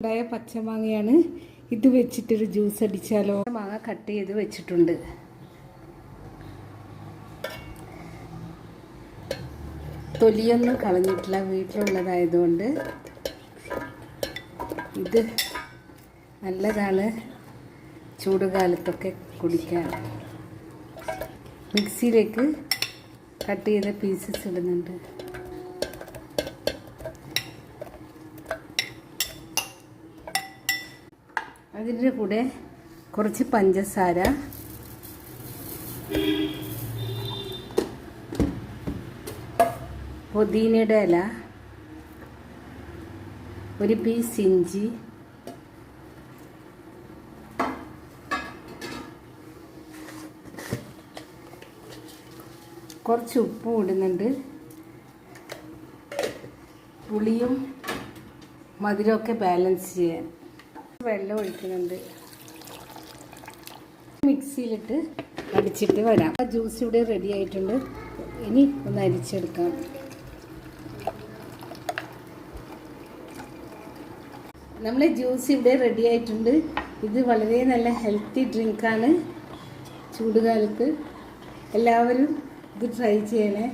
ഉണ്ടായ പച്ചമാങ്ങയാണ്. ഇത് വെച്ചിട്ടൊരു ജ്യൂസ് അടിച്ചാലോ? മാങ്ങ കട്ട് ചെയ്ത് വെച്ചിട്ടുണ്ട്. തൊലിയൊന്നും കളഞ്ഞിട്ടില്ല, വീട്ടിലുള്ളതായതുകൊണ്ട്. ഇത് നല്ലതാണ് ചൂടുകാലത്തൊക്കെ കുടിക്കാൻ. മിക്സിയിലേക്ക് കട്ട് ചെയ്ത പീസസ് ഇടുന്നുണ്ട്. അതിൻ്റെ കൂടെ കുറച്ച് പഞ്ചസാര, പുതിനയുടെ ഇല, ഒരു പീസ് ഇഞ്ചി, കുറച്ച് ഉപ്പും ഇടുന്നുണ്ട്. പുളിയും മധുരമൊക്കെ ബാലൻസ് ചെയ്യാൻ വെള്ളം ഒഴിക്കുന്നുണ്ട്. മിക്സിയിലിട്ട് അടിച്ചിട്ട് വരാം. ജ്യൂസ് ഇവിടെ റെഡി ആയിട്ടുണ്ട്. ഇനി ഒന്ന് അരിച്ചെടുക്കാം. നമ്മളെ ജ്യൂസ് ഇവിടെ റെഡി ആയിട്ടുണ്ട്. ഇത് വളരെ നല്ല ഹെൽത്തി ഡ്രിങ്കാണ്. ചൂടുകാലത്ത് എല്ലാവരും ഇത് ട്രൈ ചെയ്യണേ.